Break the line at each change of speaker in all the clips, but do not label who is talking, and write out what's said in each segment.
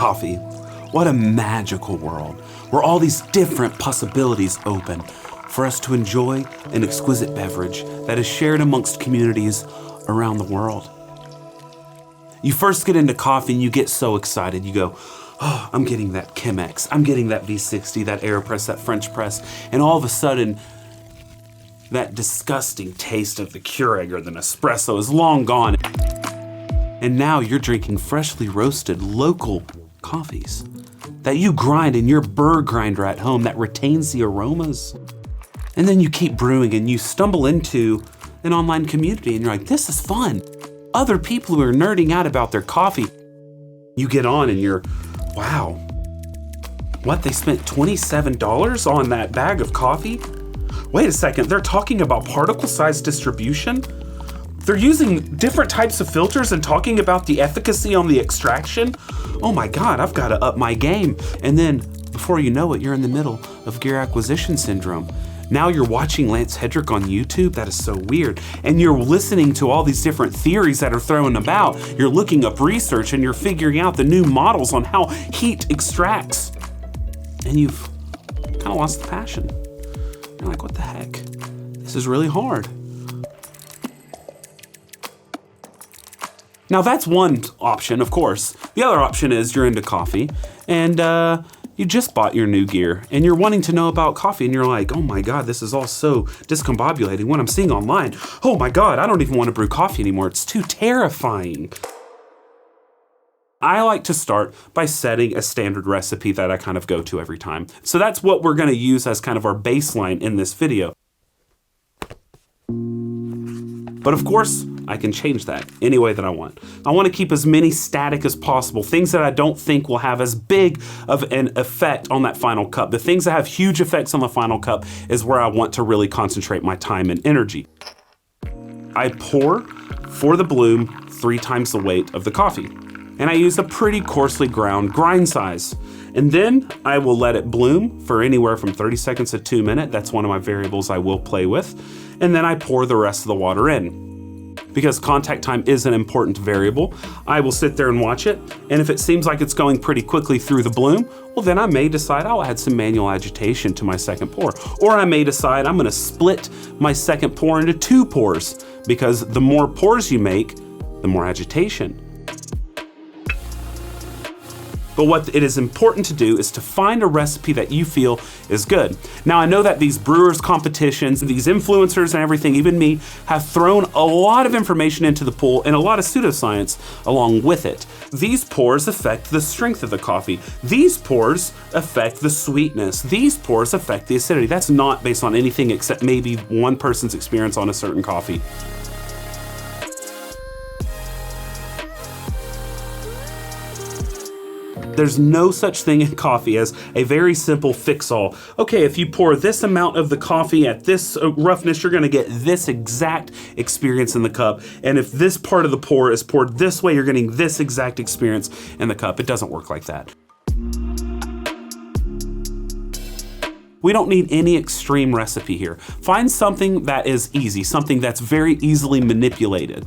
coffee. What a magical world where all these different possibilities open for us to enjoy an exquisite beverage that is shared amongst communities around the world. You first get into coffee and you get so excited. You go, oh, I'm getting that Chemex, I'm getting that V60, that AeroPress, that French press, and all of a sudden, that disgusting taste of the Keurig or the Nespresso is long gone. And now you're drinking freshly roasted local coffees that you grind in your burr grinder at home that retains the aromas. And then you keep brewing and you stumble into an online community and you're like, this is fun. Other people who are nerding out about their coffee. You get on and you're, wow, what, they spent $27 on that bag of coffee? Wait a second, they're talking about particle size distribution? They're using different types of filters and talking about the efficacy on the extraction? Oh my God, I've got to up my game. And then before you know it, you're in the middle of gear acquisition syndrome. Now you're watching Lance Hedrick on YouTube. That is so weird. And you're listening to all these different theories that are thrown about. You're looking up research and you're figuring out the new models on how heat extracts. And you've kind of lost the passion. You're like, what the heck? This is really hard. Now that's one option, of course. The other option is you're into coffee and you just bought your new gear and you're wanting to know about coffee and you're like, oh my God, this is all so discombobulating. What I'm seeing online, oh my God, I don't even want to brew coffee anymore. It's too terrifying. I like to start by setting a standard recipe that I kind of go to every time. So that's what we're gonna use as kind of our baseline in this video. But of course, I can change that any way that I want. I want to keep as many static as possible, things that I don't think will have as big of an effect on that final cup. The things that have huge effects on the final cup is where I want to really concentrate my time and energy. I pour for the bloom 3 times the weight of the coffee. And I use a pretty coarsely ground grind size. And then I will let it bloom for anywhere from 30 seconds to 2 minutes. That's one of my variables I will play with. And then I pour the rest of the water in. Because contact time is an important variable, I will sit there and watch it. And if it seems like it's going pretty quickly through the bloom, well then I may decide I'll add some manual agitation to my second pour. Or I may decide I'm gonna split my second pour into 2 pours, because the more pours you make, the more agitation. But what it is important to do is to find a recipe that you feel is good. Now I know that these brewers competitions, these influencers and everything, even me, have thrown a lot of information into the pool and a lot of pseudoscience along with it. These pours affect the strength of the coffee. These pours affect the sweetness. These pours affect the acidity. That's not based on anything except maybe one person's experience on a certain coffee. There's no such thing in coffee as a very simple fix-all. Okay, if you pour this amount of the coffee at this roughness, you're gonna get this exact experience in the cup. And if this part of the pour is poured this way, you're getting this exact experience in the cup. It doesn't work like that. We don't need any extreme recipe here. Find something that is easy, something that's very easily manipulated.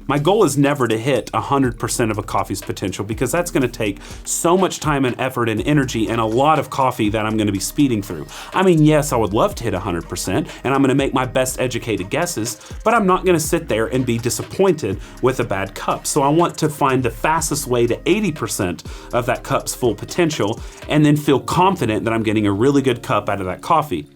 My goal is never to hit 100% of a coffee's potential because that's gonna take so much time and effort and energy and a lot of coffee that I'm gonna be speeding through. I mean, yes, I would love to hit 100% and I'm gonna make my best educated guesses, but I'm not gonna sit there and be disappointed with a bad cup. So I want to find the fastest way to 80% of that cup's full potential and then feel confident that I'm getting a really good cup out of that coffee.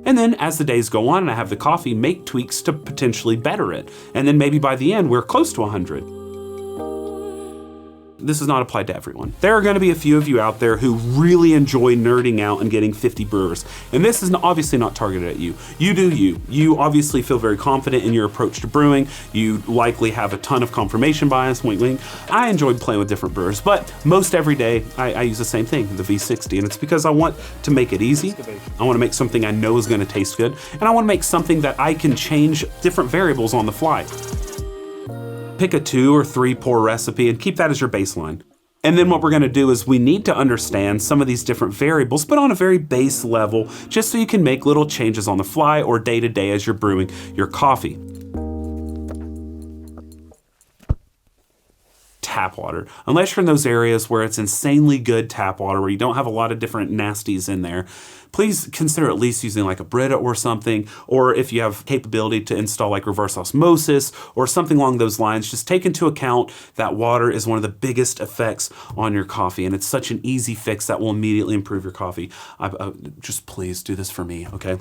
And then as the days go on and I have the coffee, make tweaks to potentially better it. And then maybe by the end, we're close to 100. This is not applied to everyone. There are gonna be a few of you out there who really enjoy nerding out and getting 50 brewers. And this is obviously not targeted at you. You do you. You obviously feel very confident in your approach to brewing. You likely have a ton of confirmation bias, wink wink. I enjoy playing with different brewers, but most every day I use the same thing, the V60. And it's because I want to make it easy. I wanna make something I know is gonna taste good. And I wanna make something that I can change different variables on the fly. Pick a 2 or 3 pour recipe and keep that as your baseline. And then what we're gonna do is we need to understand some of these different variables, but on a very base level, just so you can make little changes on the fly or day to day as you're brewing your coffee. tap water. Unless you're in those areas where it's insanely good tap water, where you don't have a lot of different nasties in there, please consider at least using like a Brita or something, or if you have capability to install like reverse osmosis or something along those lines, just take into account that water is one of the biggest effects on your coffee, and it's such an easy fix that will immediately improve your coffee. Just please do this for me, okay?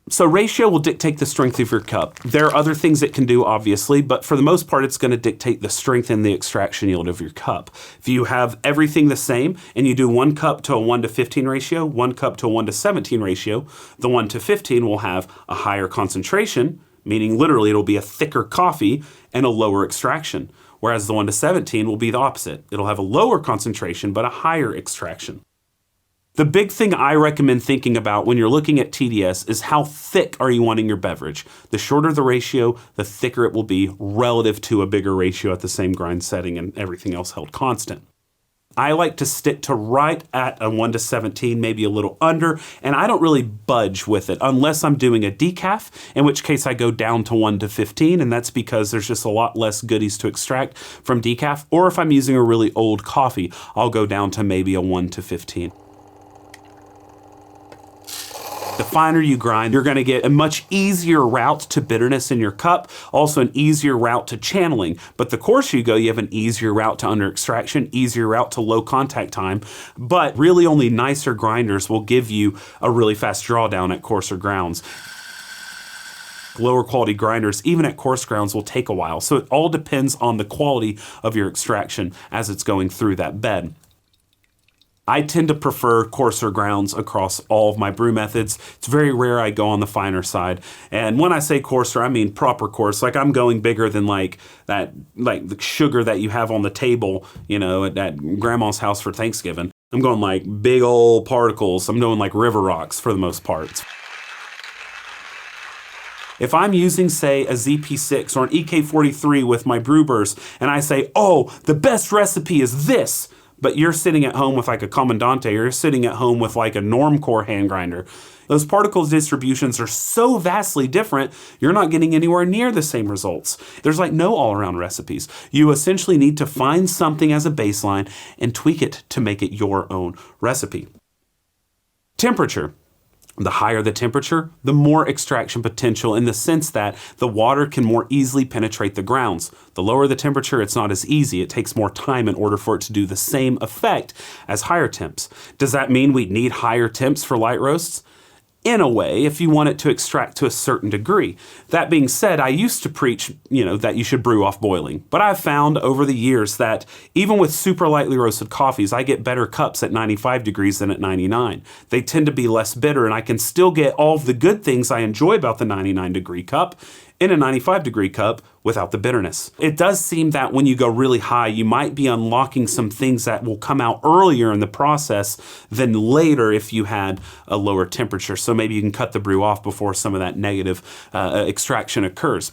So ratio will dictate the strength of your cup. There are other things it can do, obviously, but for the most part, it's going to dictate the strength and the extraction yield of your cup. If you have everything the same and you do 1 cup to a 1:15 ratio, 1 cup to a 1:17 ratio, the 1:15 will have a higher concentration, meaning literally it'll be a thicker coffee and a lower extraction. Whereas the 1:17 will be the opposite. It'll have a lower concentration, but a higher extraction. The big thing I recommend thinking about when you're looking at TDS is how thick are you wanting your beverage. The shorter the ratio, the thicker it will be relative to a bigger ratio at the same grind setting and everything else held constant. I like to stick to right at a 1:17, maybe a little under, and I don't really budge with it unless I'm doing a decaf, in which case I go down to 1:15, and that's because there's just a lot less goodies to extract from decaf. Or if I'm using a really old coffee, I'll go down to maybe a 1:15. The finer you grind, you're going to get a much easier route to bitterness in your cup, also an easier route to channeling. But the coarser you go, you have an easier route to under extraction, easier route to low contact time. But really only nicer grinders will give you a really fast drawdown at coarser grounds. Lower quality grinders, even at coarse grounds, will take a while. So it all depends on the quality of your extraction as it's going through that bed. I tend to prefer coarser grounds across all of my brew methods. It's very rare I go on the finer side. And when I say coarser, I mean proper coarse. Like I'm going bigger than like the sugar that you have on the table, you know, at grandma's house for Thanksgiving. I'm going like big old particles. I'm doing like river rocks for the most part. If I'm using, say, a ZP6 or an EK43 with my brew burst, and I say, oh, the best recipe is this, but you're sitting at home with like a Comandante, or you're sitting at home with like a Normcore hand grinder, those particle distributions are so vastly different, you're not getting anywhere near the same results. There's like no all-around recipes. You essentially need to find something as a baseline and tweak it to make it your own recipe. Temperature. The higher the temperature, the more extraction potential, in the sense that the water can more easily penetrate the grounds. The lower the temperature, it's not as easy. It takes more time in order for it to do the same effect as higher temps. Does that mean we need higher temps for light roasts? In a way, if you want it to extract to a certain degree. That being said, I used to preach, that you should brew off boiling. But I've found over the years that even with super lightly roasted coffees, I get better cups at 95 degrees than at 99. They tend to be less bitter, and I can still get all of the good things I enjoy about the 99 degree cup in a 95 degree cup without the bitterness. It does seem that when you go really high, you might be unlocking some things that will come out earlier in the process than later if you had a lower temperature. So maybe you can cut the brew off before some of that negative extraction occurs.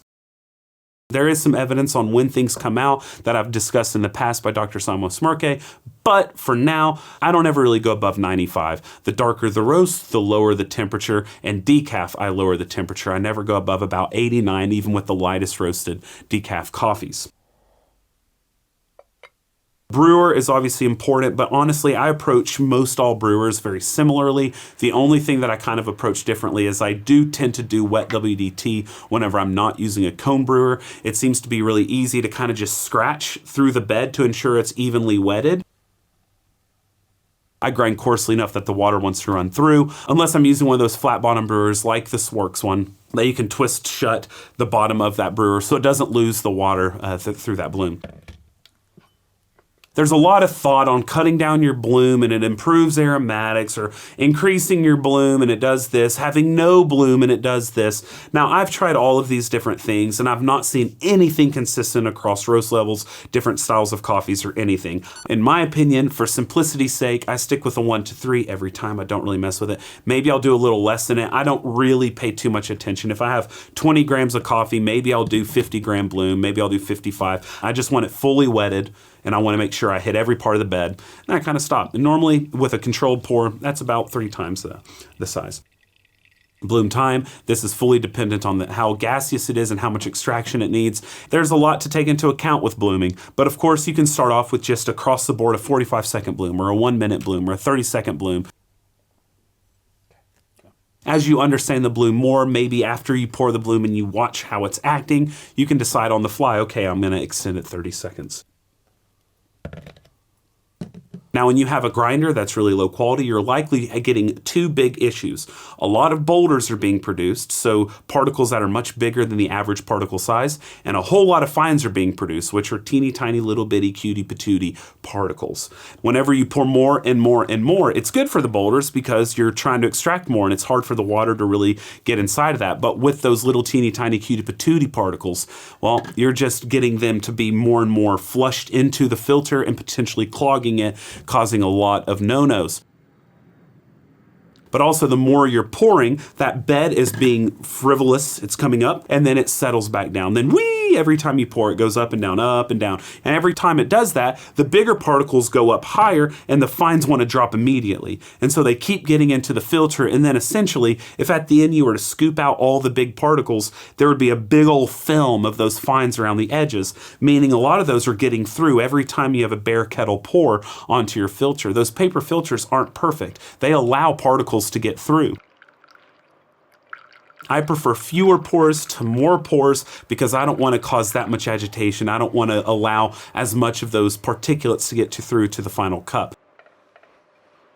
There is some evidence on when things come out that I've discussed in the past by Dr. Samo Smirke, but for now, I don't ever really go above 95. The darker the roast, the lower the temperature, and decaf, I lower the temperature. I never go above about 89, even with the lightest roasted decaf coffees. Brewer is obviously important, but honestly, I approach most all brewers very similarly. The only thing that I kind of approach differently is I do tend to do wet WDT whenever I'm not using a cone brewer. It seems to be really easy to kind of just scratch through the bed to ensure it's evenly wetted. I grind coarsely enough that the water wants to run through, unless I'm using one of those flat bottom brewers like the Swarks one, that you can twist shut the bottom of that brewer so it doesn't lose the water through that bloom. There's a lot of thought on cutting down your bloom and it improves aromatics, or increasing your bloom and it does this, having no bloom and it does this. Now, I've tried all of these different things and I've not seen anything consistent across roast levels, different styles of coffees, or anything. In my opinion, for simplicity's sake, I stick with a 1 to 3 every time. I don't really mess with it. Maybe I'll do a little less than it. I don't really pay too much attention. If I have 20 grams of coffee, maybe I'll do 50 gram bloom, maybe I'll do 55. I just want it fully wetted, and I want to make sure I hit every part of the bed, and I kind of stop. And normally, with a controlled pour, that's about 3 times the size. Bloom time, this is fully dependent on how gaseous it is and how much extraction it needs. There's a lot to take into account with blooming, but of course you can start off with just across the board a 45-second bloom or a 1-minute bloom or a 30-second bloom. As you understand the bloom more, maybe after you pour the bloom and you watch how it's acting, you can decide on the fly, okay, I'm gonna extend it 30 seconds. Now, when you have a grinder that's really low quality, you're likely getting two big issues. A lot of boulders are being produced, so particles that are much bigger than the average particle size, and a whole lot of fines are being produced, which are teeny tiny little bitty cutie patootie particles. Whenever you pour more and more and more, it's good for the boulders because you're trying to extract more and it's hard for the water to really get inside of that. But with those little teeny tiny cutie patootie particles, well, you're just getting them to be more and more flushed into the filter and potentially clogging it, causing a lot of no-nos. But also the more you're pouring, that bed is being frivolous, it's coming up, and then it settles back down. Then every time you pour, it goes up and down, up and down. And every time it does that, the bigger particles go up higher and the fines want to drop immediately. And so they keep getting into the filter, and then essentially, if at the end you were to scoop out all the big particles, there would be a big old film of those fines around the edges, meaning a lot of those are getting through every time you have a bare kettle pour onto your filter. Those paper filters aren't perfect. They allow particles to get through. I prefer fewer pours to more pours because I don't want to cause that much agitation. I don't want to allow as much of those particulates to get through to the final cup.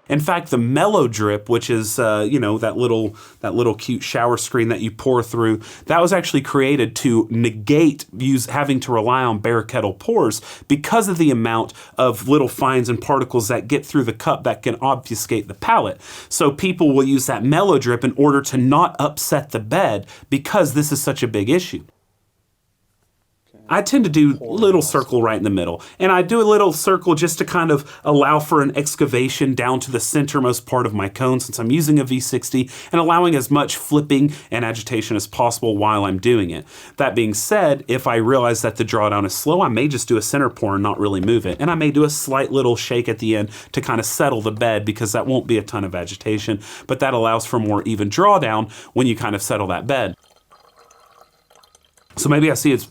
In fact, the mellow drip, which is that little cute shower screen that you pour through, that was actually created to negate having to rely on bare kettle pours because of the amount of little fines and particles that get through the cup that can obfuscate the palate. So people will use that mellow drip in order to not upset the bed because this is such a big issue. I tend to do a little circle right in the middle. And I do a little circle just to kind of allow for an excavation down to the centermost part of my cone since I'm using a V60 and allowing as much flipping and agitation as possible while I'm doing it. That being said, if I realize that the drawdown is slow, I may just do a center pour and not really move it. And I may do a slight little shake at the end to kind of settle the bed because that won't be a ton of agitation, but that allows for more even drawdown when you kind of settle that bed. So maybe I see it's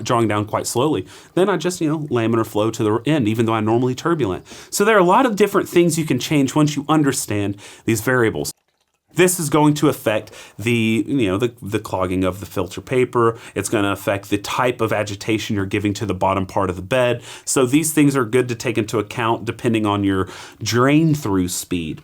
drawing down quite slowly. Then I just, laminar flow to the end, even though I'm normally turbulent. So there are a lot of different things you can change once you understand these variables. This is going to affect the clogging of the filter paper. It's going to affect the type of agitation you're giving to the bottom part of the bed. So these things are good to take into account depending on your drain through speed.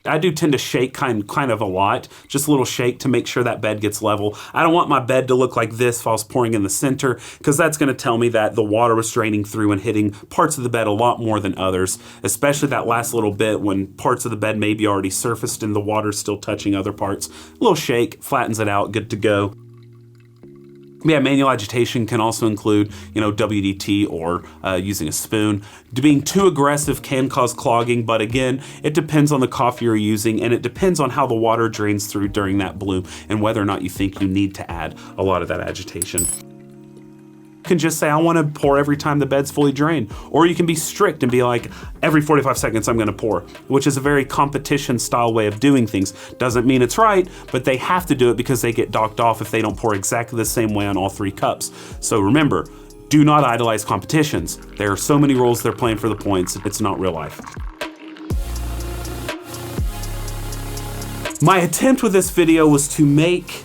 I do tend to shake kind of a lot, just a little shake to make sure that bed gets level. I don't want my bed to look like this if I was pouring in the center, because that's going to tell me that the water was draining through and hitting parts of the bed a lot more than others, especially that last little bit when parts of the bed may be already surfaced and the water's still touching other parts. A little shake, flattens it out, good to go. Yeah, manual agitation can also include, WDT or using a spoon. Being too aggressive can cause clogging, but again, it depends on the coffee you're using and it depends on how the water drains through during that bloom and whether or not you think you need to add a lot of that agitation. You can just say, I want to pour every time the bed's fully drained. Or you can be strict and be like, every 45 seconds I'm going to pour, which is a very competition style way of doing things. Doesn't mean it's right, but they have to do it because they get docked off if they don't pour exactly the same way on all 3 cups. So remember, do not idolize competitions. There are so many roles they're playing for the points, it's not real life. My attempt with this video was to make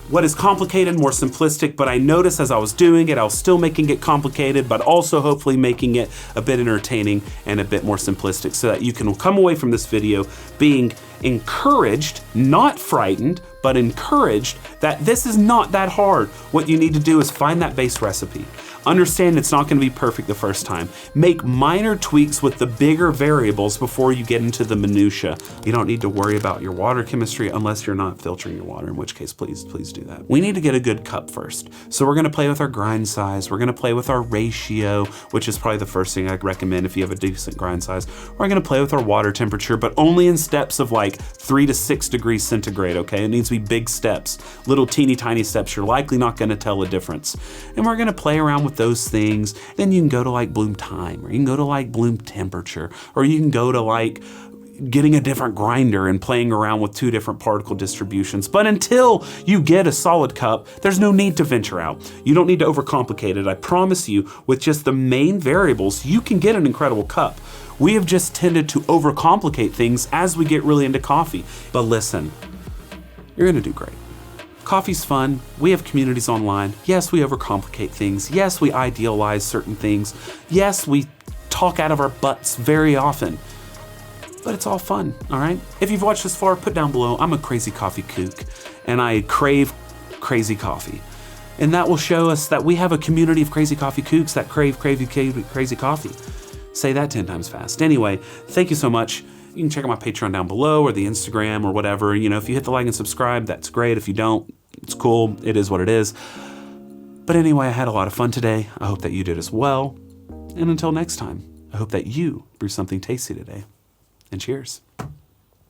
what is complicated more simplistic, but I noticed as I was doing it, I was still making it complicated, but also hopefully making it a bit entertaining and a bit more simplistic so that you can come away from this video being encouraged, not frightened, but encouraged that this is not that hard. What you need to do is find that base recipe. Understand it's not going to be perfect the first time. Make minor tweaks with the bigger variables before you get into the minutia. You don't need to worry about your water chemistry unless you're not filtering your water, in which case please do that. We need to get a good cup first. So we're going to play with our grind size. We're going to play with our ratio, which is probably the first thing I'd recommend if you have a decent grind size. We're going to play with our water temperature, but only in steps of like 3 to 6 degrees centigrade, okay? It needs to be big steps, little teeny tiny steps. You're likely not going to tell a difference. And we're going to play around with those things. Then you can go to like bloom time, or you can go to like bloom temperature, or you can go to like getting a different grinder and playing around with 2 different particle distributions. But until you get a solid cup, there's no need to venture out. You don't need to overcomplicate it. I promise you, with just the main variables, you can get an incredible cup. We have just tended to overcomplicate things as we get really into coffee. But listen, you're gonna do great. Coffee's fun. We have communities online. Yes, we overcomplicate things. Yes, we idealize certain things. Yes, we talk out of our butts very often. But it's all fun, all right? If you've watched this far, put down below, I'm a crazy coffee kook, and I crave crazy coffee. And that will show us that we have a community of crazy coffee kooks that crave crazy coffee. Say that 10 times fast. Anyway, thank you so much. You can check out my Patreon down below or the Instagram or whatever. You know, if you hit the like and subscribe, that's great. If you don't, it's cool. It is what it is. But anyway, I had a lot of fun today. I hope that you did as well. And until next time, I hope that you brew something tasty today. And cheers.